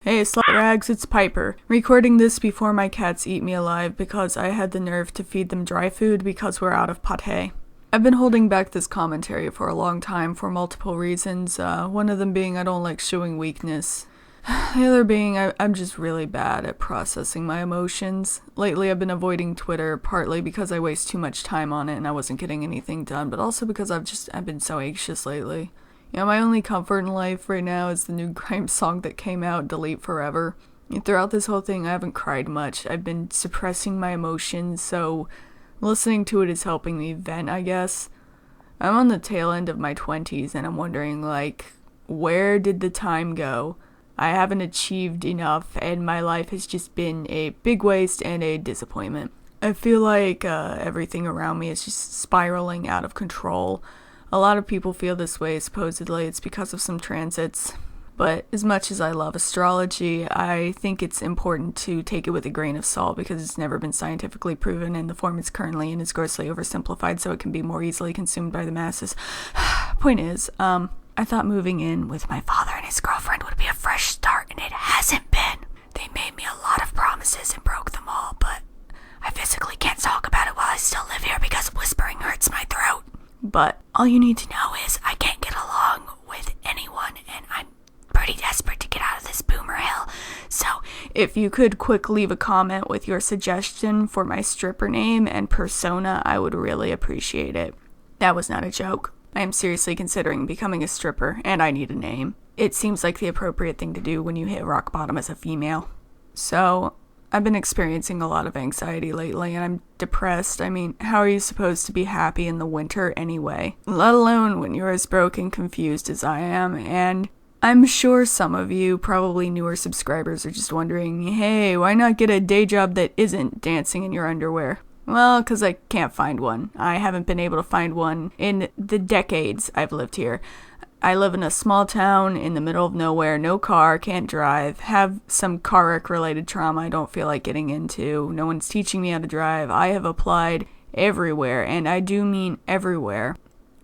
Hey, slut rags, it's Piper. Recording this before my cats eat me alive because I had the nerve to feed them dry food because we're out of pate. I've been holding back this commentary for a long time for multiple reasons, one of them being I don't like showing weakness. The other being I'm just really bad at processing my emotions. Lately I've been avoiding Twitter, partly because I waste too much time on it and I wasn't getting anything done, but also because I've been so anxious lately. You know, my only comfort in life right now is the new Grimes song that came out, Delete Forever. And throughout this whole thing, I haven't cried much. I've been suppressing my emotions, so listening to it is helping me vent, I guess. I'm on the tail end of my 20s, and I'm wondering, where did the time go? I haven't achieved enough, and my life has just been a big waste and a disappointment. I feel like everything around me is just spiraling out of control. A lot of people feel this way. Supposedly it's because of some transits, but as much as I love astrology, I think it's important to take it with a grain of salt because it's never been scientifically proven in the form it's currently in is grossly oversimplified so it can be more easily consumed by the masses. Point is, I thought moving in with my father and his girlfriend would be a fresh start, and it hasn't been. They made me a lot of promises and broke them all, but I physically can't talk about it while I still live here because whispering hurts my throat. But all you need to know is I can't get along with anyone, and I'm pretty desperate to get out of this boomer hill. So if you could quick leave a comment with your suggestion for my stripper name and persona, I would really appreciate it. That was not a joke. I am seriously considering becoming a stripper, and I need a name. It seems like the appropriate thing to do when you hit rock bottom as a female. So I've been experiencing a lot of anxiety lately, and I'm depressed. I mean, how are you supposed to be happy in the winter anyway? Let alone when you're as broke and confused as I am, and I'm sure some of you, probably newer subscribers, are just wondering, hey, why not get a day job that isn't dancing in your underwear? Well, because I can't find one. I haven't been able to find one in the decades I've lived here. I live in a small town in the middle of nowhere, no car, can't drive, have some car wreck related trauma I don't feel like getting into, no one's teaching me how to drive. I have applied everywhere, and I do mean everywhere.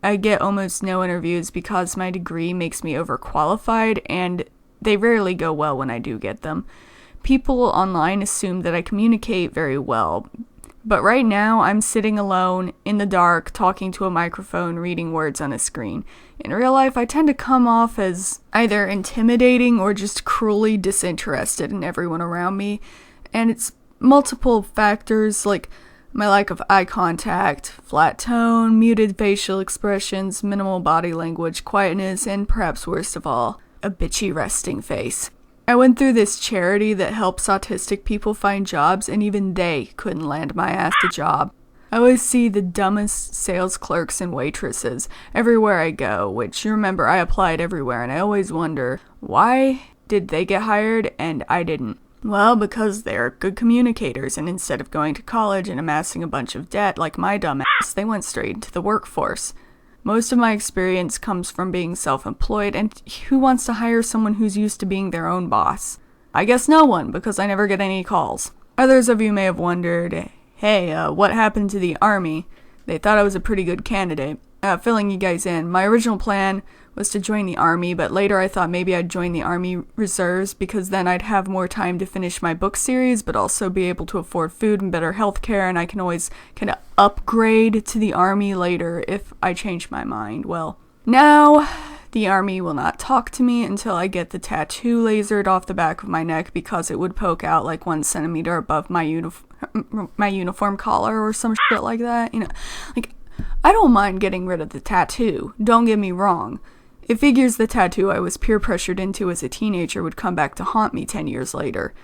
I get almost no interviews because my degree makes me overqualified, and they rarely go well when I do get them. People online assume that I communicate very well, but right now I'm sitting alone, in the dark, talking to a microphone, reading words on a screen. In real life, I tend to come off as either intimidating or just cruelly disinterested in everyone around me, and it's multiple factors like my lack of eye contact, flat tone, muted facial expressions, minimal body language, quietness, and perhaps worst of all, a bitchy resting face. I went through this charity that helps autistic people find jobs, and even they couldn't land my ass a job. I always see the dumbest sales clerks and waitresses everywhere I go, which, you remember, I applied everywhere, and I always wonder, why did they get hired and I didn't? Well, because they're good communicators, and instead of going to college and amassing a bunch of debt like my dumb ass, they went straight into the workforce. Most of my experience comes from being self-employed, and who wants to hire someone who's used to being their own boss? I guess no one, because I never get any calls. Others of you may have wondered, hey, what happened to the army? They thought I was a pretty good candidate. Filling you guys in, my original plan was to join the army, but later I thought maybe I'd join the army reserves because then I'd have more time to finish my book series, but also be able to afford food and better health care, and I can always kind of upgrade to the army later if I change my mind. Well, now the army will not talk to me until I get the tattoo lasered off the back of my neck because it would poke out like 1 centimeter above my uniform collar or some shit like that. You know, like, I don't mind getting rid of the tattoo, don't get me wrong. It figures the tattoo I was peer pressured into as a teenager would come back to haunt me 10 years later.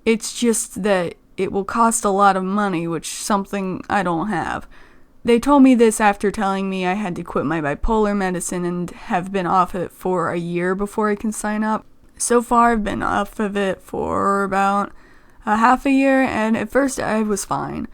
It's just that it will cost a lot of money, which is something I don't have. They told me this after telling me I had to quit my bipolar medicine and have been off it for a year before I can sign up. So far I've been off of it for about a half a year, and at first I was fine.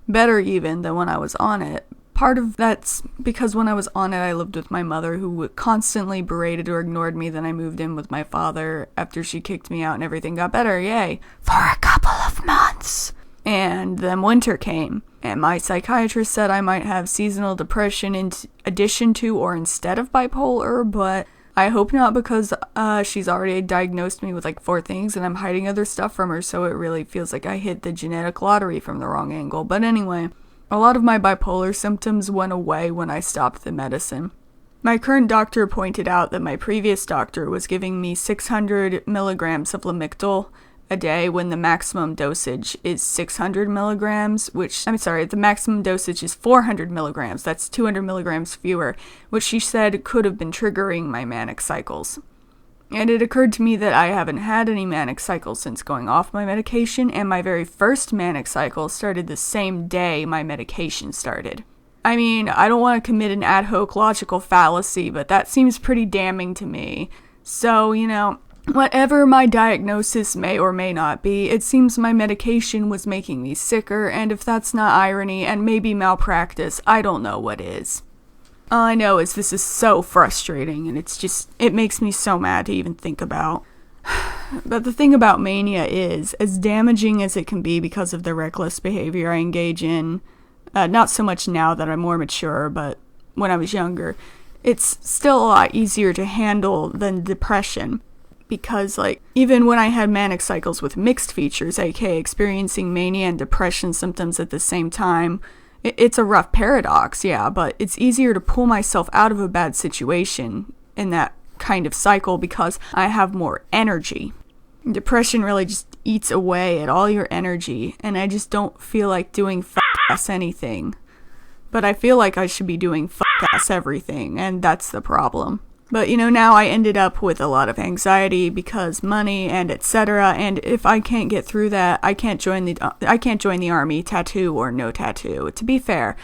Better even than when I was on it. Part of that's because when I was on it, I lived with my mother, who constantly berated or ignored me. Then I moved in with my father after she kicked me out and everything got better, yay. For a couple of months. And then winter came, and my psychiatrist said I might have seasonal depression in addition to or instead of bipolar, but I hope not, because she's already diagnosed me with like 4 things and I'm hiding other stuff from her, so it really feels like I hit the genetic lottery from the wrong angle. But anyway, a lot of my bipolar symptoms went away when I stopped the medicine. My current doctor pointed out that my previous doctor was giving me 600 milligrams of Lamictal a day when the maximum dosage is 600 milligrams, the maximum dosage is 400 milligrams. That's 200 milligrams fewer, which she said could have been triggering my manic cycles. And it occurred to me that I haven't had any manic cycles since going off my medication, and my very first manic cycle started the same day my medication started. I mean, I don't want to commit an ad hoc logical fallacy, but that seems pretty damning to me. So, whatever my diagnosis may or may not be, it seems my medication was making me sicker, and if that's not irony and maybe malpractice, I don't know what is. All I know is this is so frustrating, and it makes me so mad to even think about. But the thing about mania is, as damaging as it can be because of the reckless behavior I engage in, not so much now that I'm more mature, but when I was younger, it's still a lot easier to handle than depression. Because, even when I had manic cycles with mixed features, aka experiencing mania and depression symptoms at the same time, it's a rough paradox, yeah, but it's easier to pull myself out of a bad situation in that kind of cycle because I have more energy. Depression really just eats away at all your energy, and I just don't feel like doing f***ass anything. But I feel like I should be doing f***ass everything, and that's the problem. But, now I ended up with a lot of anxiety because money and etc. And if I can't get through that, I can't join the army, tattoo or no tattoo. To be fair,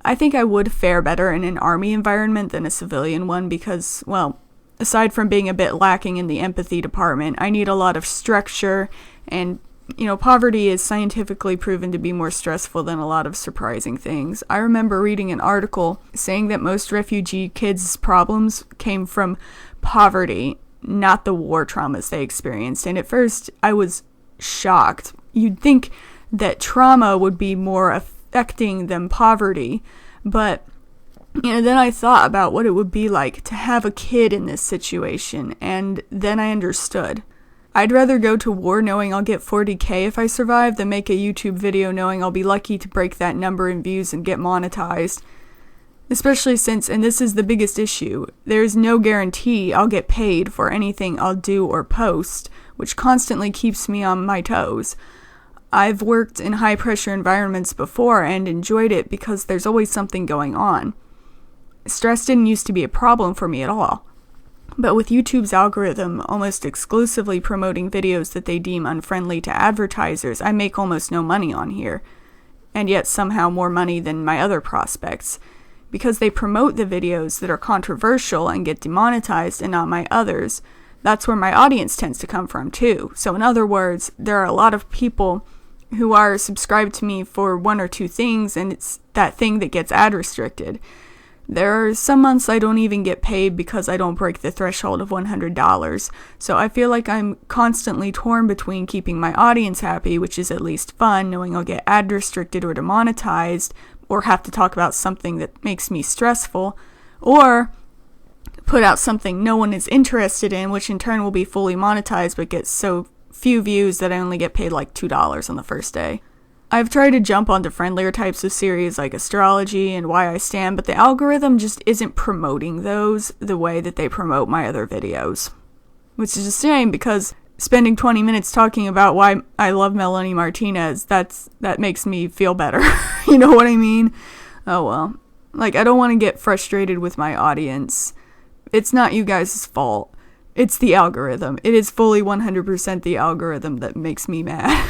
I think I would fare better in an army environment than a civilian one because, well, aside from being a bit lacking in the empathy department, I need a lot of structure, and poverty is scientifically proven to be more stressful than a lot of surprising things. I remember reading an article saying that most refugee kids' problems came from poverty, not the war traumas they experienced. And at first, I was shocked. You'd think that trauma would be more affecting than poverty, but then I thought about what it would be like to have a kid in this situation, and then I understood. I'd rather go to war knowing I'll get 40k if I survive than make a YouTube video knowing I'll be lucky to break that number in views and get monetized. Especially since, and this is the biggest issue, there is no guarantee I'll get paid for anything I'll do or post, which constantly keeps me on my toes. I've worked in high-pressure environments before and enjoyed it because there's always something going on. Stress didn't used to be a problem for me at all. But with YouTube's algorithm almost exclusively promoting videos that they deem unfriendly to advertisers, I make almost no money on here. And yet somehow more money than my other prospects. Because they promote the videos that are controversial and get demonetized and not my others, that's where my audience tends to come from too. So in other words, there are a lot of people who are subscribed to me for 1 or 2 things, and it's that thing that gets ad restricted. There are some months I don't even get paid because I don't break the threshold of $100, so I feel like I'm constantly torn between keeping my audience happy, which is at least fun, knowing I'll get ad restricted or demonetized, or have to talk about something that makes me stressful, or put out something no one is interested in, which in turn will be fully monetized but gets so few views that I only get paid like $2 on the first day. I've tried to jump onto friendlier types of series like astrology and why I stand, but the algorithm just isn't promoting those the way that they promote my other videos. Which is a shame because spending 20 minutes talking about why I love Melanie Martinez, that makes me feel better. You know what I mean? Oh well. I don't want to get frustrated with my audience. It's not you guys' fault. It's the algorithm. It is fully 100% the algorithm that makes me mad.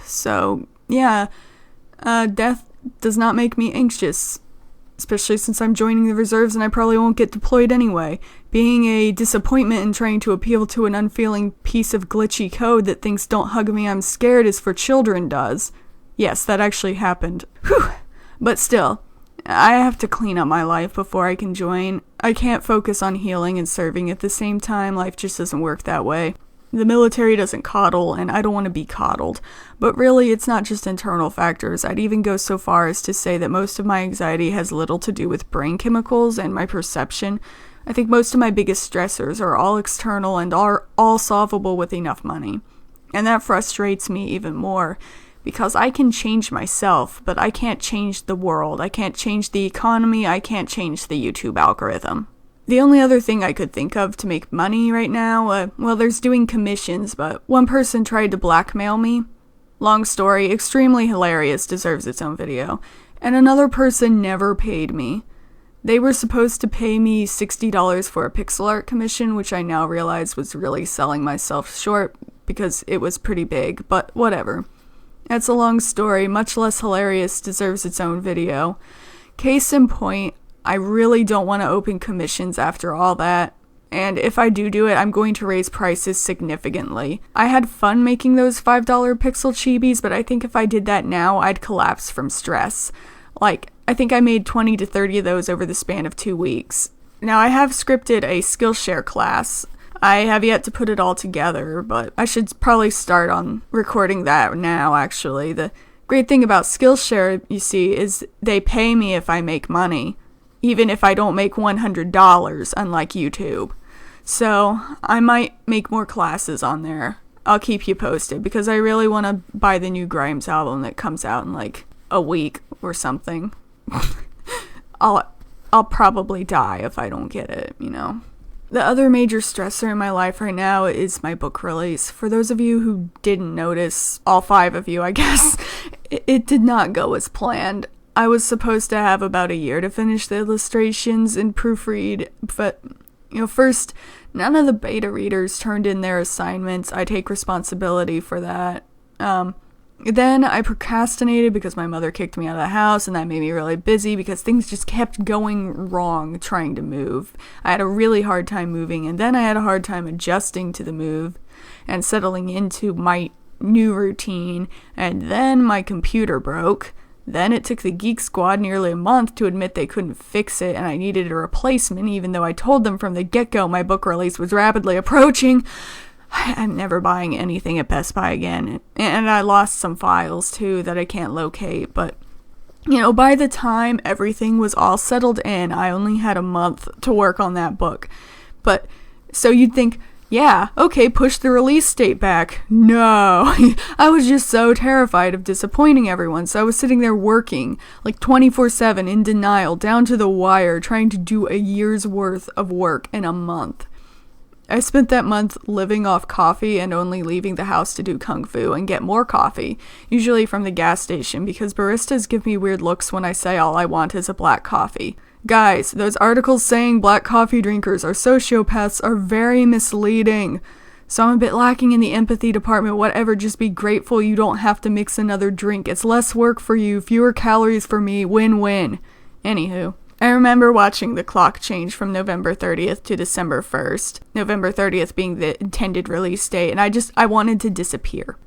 So, yeah, death does not make me anxious, especially since I'm joining the reserves and I probably won't get deployed anyway. Being a disappointment and trying to appeal to an unfeeling piece of glitchy code that thinks don't hug me, I'm scared is for children does. Yes, that actually happened. Whew. But still, I have to clean up my life before I can join. I can't focus on healing and serving at the same time. Life just doesn't work that way. The military doesn't coddle, and I don't want to be coddled. But really, it's not just internal factors. I'd even go so far as to say that most of my anxiety has little to do with brain chemicals and my perception. I think most of my biggest stressors are all external and are all solvable with enough money. And that frustrates me even more, because I can change myself, but I can't change the world. I can't change the economy. I can't change the YouTube algorithm. The only other thing I could think of to make money right now, there's doing commissions, but one person tried to blackmail me. Long story, extremely hilarious, deserves its own video. And another person never paid me. They were supposed to pay me $60 for a pixel art commission, which I now realize was really selling myself short because it was pretty big, but whatever. That's a long story, much less hilarious, deserves its own video. Case in point, I really don't want to open commissions after all that. And if I do it, I'm going to raise prices significantly. I had fun making those $5 pixel chibis, but I think if I did that now, I'd collapse from stress. I think I made 20 to 30 of those over the span of 2 weeks. Now, I have scripted a Skillshare class. I have yet to put it all together, but I should probably start on recording that now, actually. The great thing about Skillshare, you see, is they pay me if I make money, even if I don't make $100, unlike YouTube. So, I might make more classes on there. I'll keep you posted, because I really want to buy the new Grimes album that comes out in a week or something. I'll probably die if I don't get it, The other major stressor in my life right now is my book release. For those of you who didn't notice, all 5 of you, I guess, it did not go as planned. I was supposed to have about a year to finish the illustrations and proofread, but, first, none of the beta readers turned in their assignments. I take responsibility for that. Then I procrastinated because my mother kicked me out of the house, and that made me really busy because things just kept going wrong trying to move. I had a really hard time moving, and then I had a hard time adjusting to the move and settling into my new routine, and then my computer broke. Then it took the Geek Squad nearly a month to admit they couldn't fix it, and I needed a replacement, even though I told them from the get-go my book release was rapidly approaching. I'm never buying anything at Best Buy again. And I lost some files, too, that I can't locate. But, by the time everything was all settled in, I only had a month to work on that book. But, so you'd think, yeah, okay, push the release date back. No, I was just so terrified of disappointing everyone. So I was sitting there working, 24/7 in denial, down to the wire, trying to do a year's worth of work in a month. I spent that month living off coffee and only leaving the house to do kung fu and get more coffee, usually from the gas station, because baristas give me weird looks when I say all I want is a black coffee. Guys, those articles saying black coffee drinkers are sociopaths are very misleading. So I'm a bit lacking in the empathy department. Whatever, just be grateful you don't have to mix another drink. It's less work for you, fewer calories for me, win-win. Anywho. I remember watching the clock change from November 30th to December 1st, November 30th being the intended release date, and I wanted to disappear.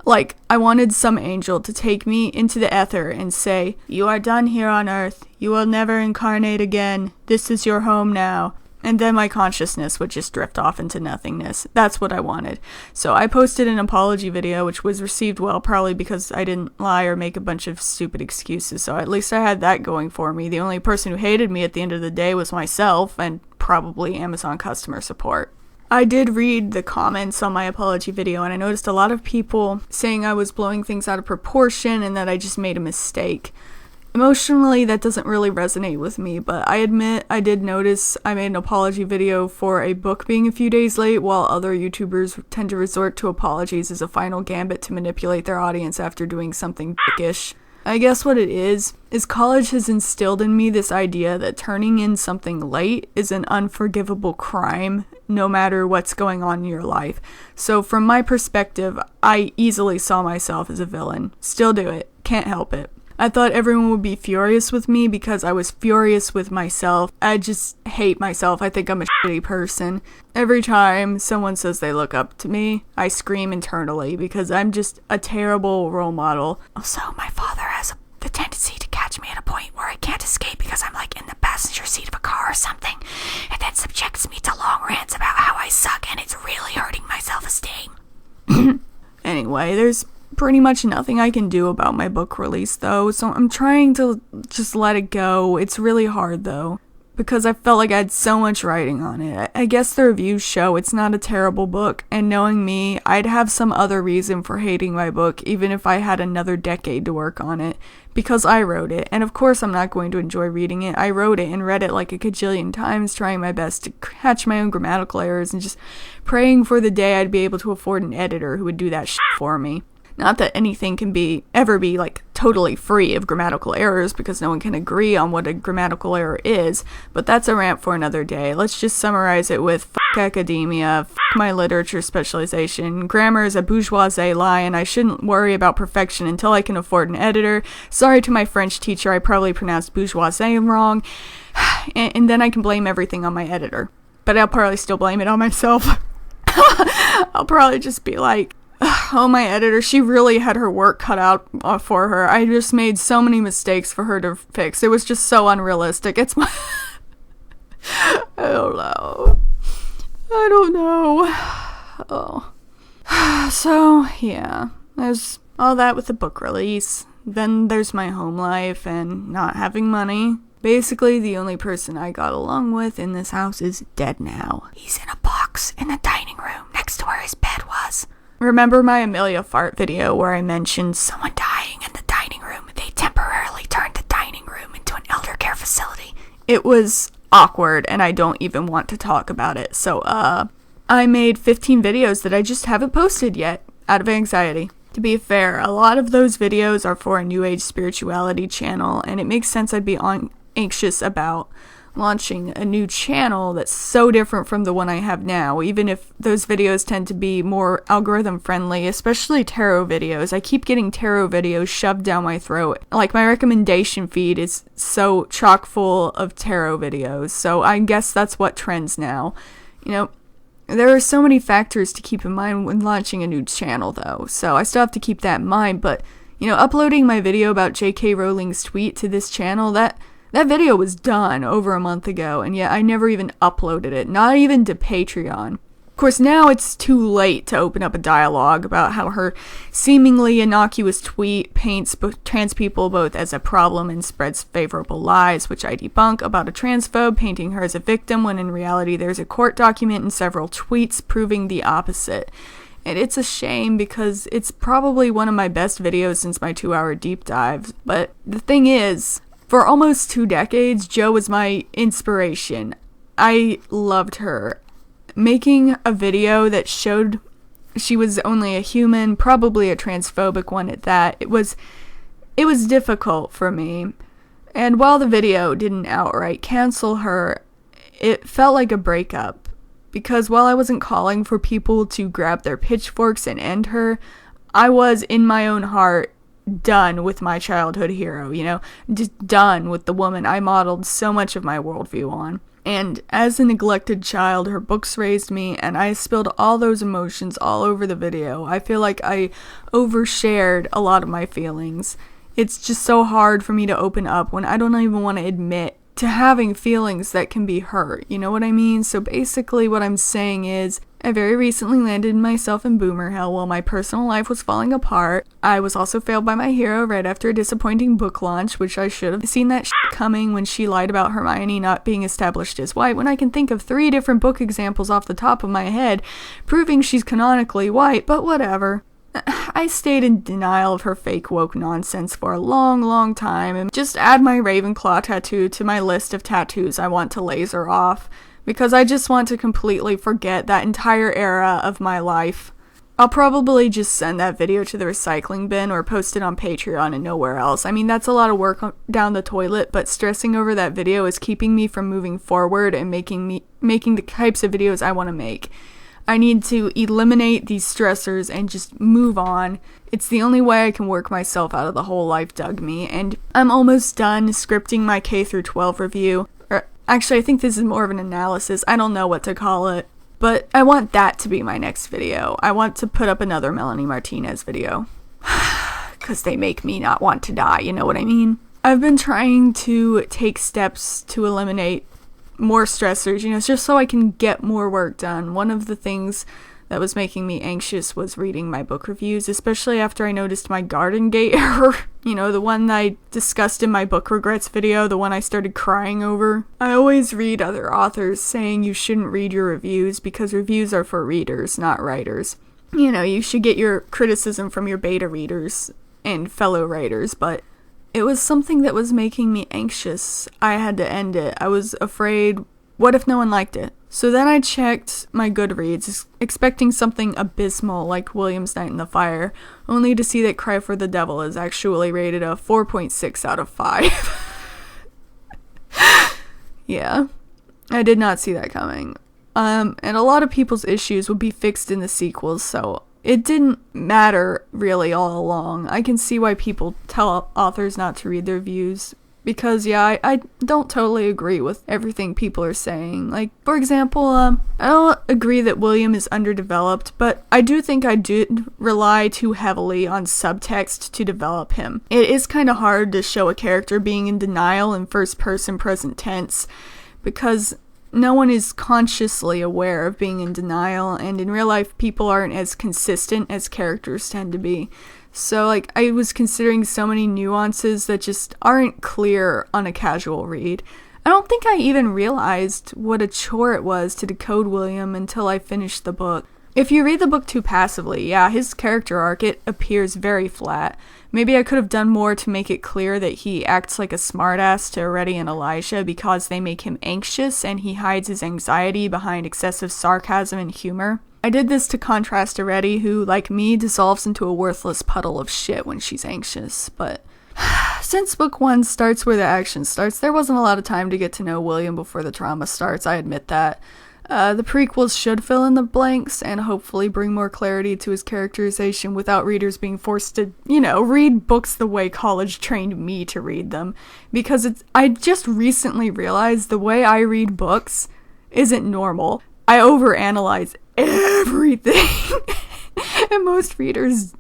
I wanted some angel to take me into the ether and say, "You are done here on Earth. You will never incarnate again. This is your home now." And then my consciousness would just drift off into nothingness. That's what I wanted. So I posted an apology video, which was received well, probably because I didn't lie or make a bunch of stupid excuses. So at least I had that going for me. The only person who hated me at the end of the day was myself and probably Amazon customer support. I did read the comments on my apology video, and I noticed a lot of people saying I was blowing things out of proportion and that I just made a mistake. Emotionally, that doesn't really resonate with me, but I admit I did notice I made an apology video for a book being a few days late, while other YouTubers tend to resort to apologies as a final gambit to manipulate their audience after doing something dickish. I guess what it is college has instilled in me this idea that turning in something late is an unforgivable crime, no matter what's going on in your life. So from my perspective, I easily saw myself as a villain. Still do it. Can't help it. I thought everyone would be furious with me because I was furious with myself. I just hate myself. I think I'm a shitty person. Every time someone says they look up to me, I scream internally because I'm just a terrible role model. Also, my father has the tendency to catch me at a point where I can't escape because I'm in the passenger seat of a car or something, and then subjects me to long rants about how I suck, and it's really hurting my self-esteem. Anyway, there's pretty much nothing I can do about my book release, though, so I'm trying to just let it go. It's really hard, though. because I felt like I had so much writing on it. I guess the reviews show it's not a terrible book, and knowing me, I'd have some other reason for hating my book, even if I had another decade to work on it, because I wrote it, and of course I'm not going to enjoy reading it. I wrote it and read it like a gajillion times, trying my best to catch my own grammatical errors, and just praying for the day I'd be able to afford an editor who would do that shit for me. Not that anything can ever be like totally free of grammatical errors, because no one can agree on what a grammatical error is, but that's a rant for another day. Let's just summarize it with fuck academia, fuck my literature specialization, grammar is a bourgeoisie lie, and I shouldn't worry about perfection until I can afford an editor. Sorry to my French teacher, I probably pronounced bourgeoisie wrong, and then I can blame everything on my editor. But I'll probably still blame it on myself. I'll probably just be like, oh, my editor, she really had her work cut out for her. I just made so many mistakes for her to fix. It was just so unrealistic. It's my... I don't know. Oh. So, yeah. There's all that with the book release. Then there's my home life and not having money. Basically, the only person I got along with in this house is dead now. He's in a box in the dining room next to where his bed was. Remember my Amelia fart video where I mentioned someone dying in the dining room? They temporarily turned the dining room into an elder care facility. It was awkward, and I don't even want to talk about it. So, I made 15 videos that I just haven't posted yet, out of anxiety. To be fair, a lot of those videos are for a New Age spirituality channel, and it makes sense I'd be anxious about launching a new channel that's so different from the one I have now, even if those videos tend to be more algorithm friendly, especially tarot videos. I keep getting tarot videos shoved down my throat. Like, my recommendation feed is so chock full of tarot videos, so I guess that's what trends now. You know, there are so many factors to keep in mind when launching a new channel, though, so I still have to keep that in mind, but, you know, uploading my video about J.K. Rowling's tweet to this channel, that video was done over a month ago, and yet I never even uploaded it, not even to Patreon. Of course, now it's too late to open up a dialogue about how her seemingly innocuous tweet paints trans people both as a problem and spreads favorable lies, which I debunk, about a transphobe painting her as a victim, when in reality there's a court document and several tweets proving the opposite. And it's a shame, because it's probably one of my best videos since my 2-hour deep dive. But the thing is, for almost 2 decades, Jo was my inspiration. I loved her. Making a video that showed she was only a human, probably a transphobic one at that, it was difficult for me. And while the video didn't outright cancel her, it felt like a breakup. Because while I wasn't calling for people to grab their pitchforks and end her, I was, in my own heart, done with my childhood hero, you know, just done with the woman I modeled so much of my worldview on. And as a neglected child, her books raised me, and I spilled all those emotions all over the video. I feel like I overshared a lot of my feelings. It's just so hard for me to open up when I don't even want to admit to having feelings that can be hurt, you know what I mean? So basically what I'm saying is, I very recently landed myself in boomer hell while my personal life was falling apart. I was also failed by my hero right after a disappointing book launch, which I should have seen that coming when she lied about Hermione not being established as white, when I can think of 3 different book examples off the top of my head proving she's canonically white, but whatever. I stayed in denial of her fake woke nonsense for a long time, and just add my Ravenclaw tattoo to my list of tattoos I want to laser off, because I just want to completely forget that entire era of my life. I'll probably just send that video to the recycling bin or post it on Patreon and nowhere else. I mean, that's a lot of work down the toilet, but stressing over that video is keeping me from moving forward and making the types of videos I want to make. I need to eliminate these stressors and just move on. It's the only way I can work myself out of the hole life dug me, and I'm almost done scripting my K-12 review. Actually, I think this is more of an analysis. I don't know what to call it. But I want that to be my next video. I want to put up another Melanie Martinez video. Because they make me not want to die, you know what I mean? I've been trying to take steps to eliminate more stressors, you know, just so I can get more work done. One of the things that was making me anxious was reading my book reviews, especially after I noticed my Garden Gate error. The one that I discussed in my book regrets video, the one I started crying over. I always read other authors saying you shouldn't read your reviews because reviews are for readers, not writers. You should get your criticism from your beta readers and fellow writers, but it was something that was making me anxious. I had to end it. I was afraid, what if no one liked it? So then I checked my Goodreads, expecting something abysmal like William's Night in the Fire, only to see that Cry for the Devil is actually rated a 4.6 out of 5. Yeah, I did not see that coming. And a lot of people's issues would be fixed in the sequels, so it didn't matter really all along. I can see why people tell authors not to read their reviews. Because, yeah, I don't totally agree with everything people are saying. Like, for example, I don't agree that William is underdeveloped, but I do think I did rely too heavily on subtext to develop him. It is kind of hard to show a character being in denial in first-person present tense, because no one is consciously aware of being in denial, and in real life, people aren't as consistent as characters tend to be. So, I was considering so many nuances that just aren't clear on a casual read. I don't think I even realized what a chore it was to decode William until I finished the book. If you read the book too passively, yeah, his character arc, it appears very flat. Maybe I could have done more to make it clear that he acts like a smartass to Eretti and Elijah because they make him anxious and he hides his anxiety behind excessive sarcasm and humor. I did this to contrast Eretti, who, like me, dissolves into a worthless puddle of shit when she's anxious, but since book 1 starts where the action starts, there wasn't a lot of time to get to know William before the trauma starts, I admit that. The prequels should fill in the blanks and hopefully bring more clarity to his characterization without readers being forced to, read books the way college trained me to read them. Because I just recently realized the way I read books isn't normal. I overanalyze everything, and most readers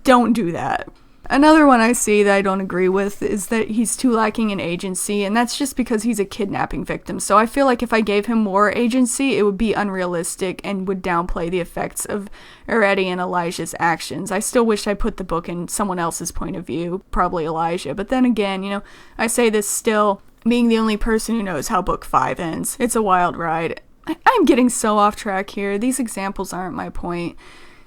don't do that. Another one I see that I don't agree with is that he's too lacking in agency, and that's just because he's a kidnapping victim. So I feel like if I gave him more agency, it would be unrealistic and would downplay the effects of Eretti and Elijah's actions. I still wish I put the book in someone else's point of view, probably Elijah. But then again, I say this still being the only person who knows how book 5 ends. It's a wild ride. I'm getting so off track here. These examples aren't my point.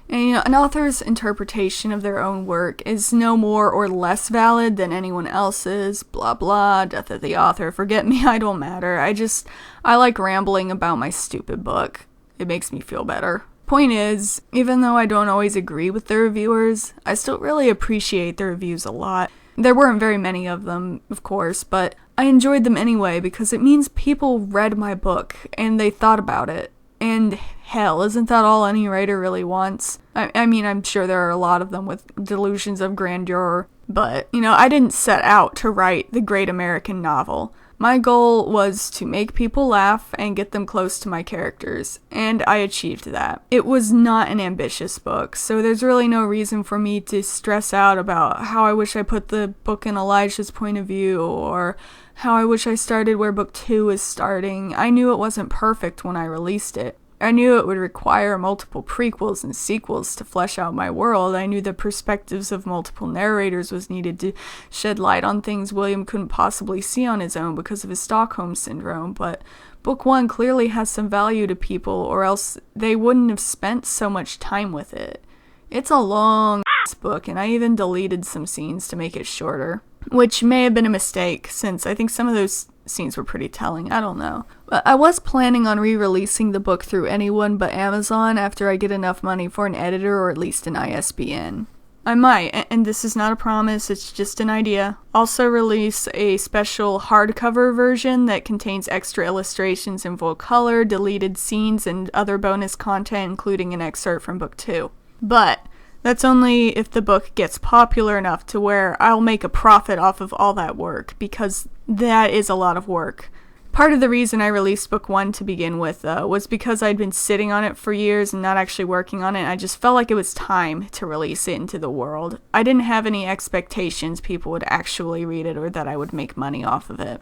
And, an author's interpretation of their own work is no more or less valid than anyone else's. Blah blah, death of the author, forget me, I don't matter. I like rambling about my stupid book. It makes me feel better. Point is, even though I don't always agree with the reviewers, I still really appreciate the reviews a lot. There weren't very many of them, of course, but I enjoyed them anyway because it means people read my book and they thought about it. And hell, isn't that all any writer really wants? I mean, I'm sure there are a lot of them with delusions of grandeur, but, I didn't set out to write the great American novel. My goal was to make people laugh and get them close to my characters, and I achieved that. It was not an ambitious book, so there's really no reason for me to stress out about how I wish I put the book in Elijah's point of view, or how I wish I started where book 2 is starting. I knew it wasn't perfect when I released it. I knew it would require multiple prequels and sequels to flesh out my world. I knew the perspectives of multiple narrators was needed to shed light on things William couldn't possibly see on his own because of his Stockholm Syndrome, but book 1 clearly has some value to people, or else they wouldn't have spent so much time with it. It's a long book, and I even deleted some scenes to make it shorter, which may have been a mistake, since I think some of those scenes were pretty telling. I don't know. But I was planning on re-releasing the book through anyone but Amazon after I get enough money for an editor or at least an ISBN. I might, and this is not a promise, it's just an idea, also release a special hardcover version that contains extra illustrations in full color, deleted scenes, and other bonus content, including an excerpt from book 2. But that's only if the book gets popular enough to where I'll make a profit off of all that work, because that is a lot of work. Part of the reason I released book 1 to begin with, was because I'd been sitting on it for years and not actually working on it. I just felt like it was time to release it into the world. I didn't have any expectations people would actually read it or that I would make money off of it.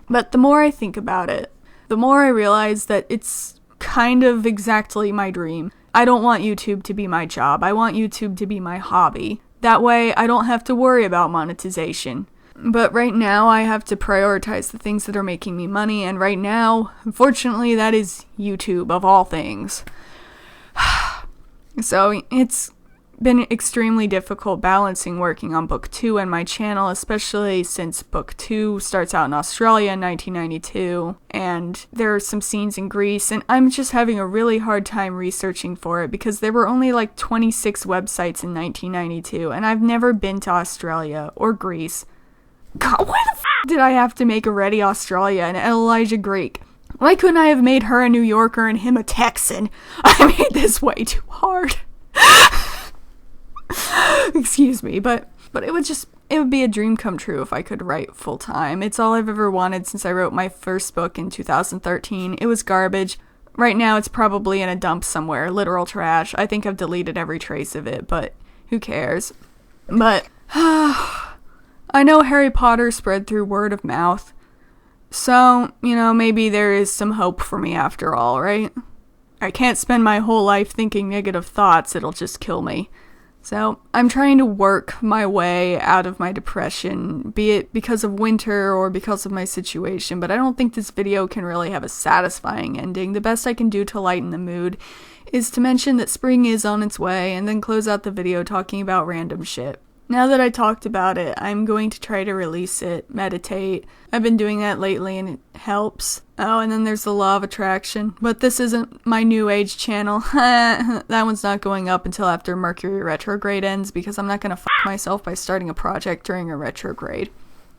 But the more I think about it, the more I realize that it's kind of exactly my dream. I don't want YouTube to be my job. I want YouTube to be my hobby. That way, I don't have to worry about monetization. But right now, I have to prioritize the things that are making me money, and right now, unfortunately, that is YouTube, of all things. So, it's been extremely difficult balancing working on book 2 and my channel, especially since book 2 starts out in Australia in 1992, and there are some scenes in Greece, and I'm just having a really hard time researching for it because there were only like 26 websites in 1992, and I've never been to Australia or Greece. God, why the f*** did I have to make a Ready Australia and Elijah Greek? Why couldn't I have made her a New Yorker and him a Texan? I made this way too hard. Excuse me, but it would be a dream come true if I could write full time. It's all I've ever wanted since I wrote my first book in 2013. It was garbage. Right now it's probably in a dump somewhere, literal trash. I think I've deleted every trace of it, but who cares? But I know Harry Potter spread through word of mouth. So, maybe there is some hope for me after all, right? I can't spend my whole life thinking negative thoughts, it'll just kill me. So, I'm trying to work my way out of my depression, be it because of winter or because of my situation, but I don't think this video can really have a satisfying ending. The best I can do to lighten the mood is to mention that spring is on its way, and then close out the video talking about random shit. Now that I talked about it, I'm going to try to release it, meditate. I've been doing that lately and it helps. Oh, and then there's the law of attraction. But this isn't my new age channel. That one's not going up until after Mercury retrograde ends because I'm not going to f*** myself by starting a project during a retrograde.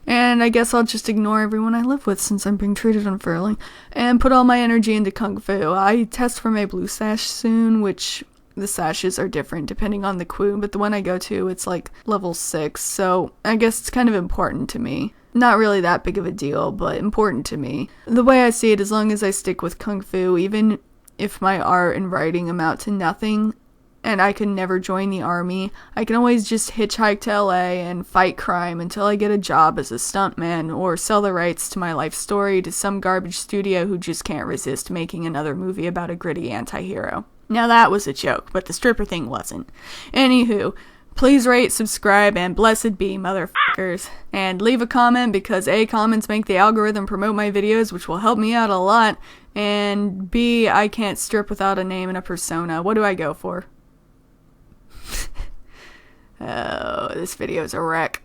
And I guess I'll just ignore everyone I live with since I'm being treated unfairly. And put all my energy into Kung Fu. I test for my blue sash soon, which the sashes are different depending on the queen, but the one I go to, it's like level 6, so I guess it's kind of important to me. Not really that big of a deal, but important to me. The way I see it, as long as I stick with Kung Fu, even if my art and writing amount to nothing, and I can never join the army, I can always just hitchhike to LA and fight crime until I get a job as a stuntman, or sell the rights to my life story to some garbage studio who just can't resist making another movie about a gritty anti-hero. Now that was a joke, but the stripper thing wasn't. Anywho, please rate, subscribe, and blessed be, motherfuckers. And leave a comment because A, comments make the algorithm promote my videos, which will help me out a lot, and B, I can't strip without a name and a persona. What do I go for? Oh, this video is a wreck.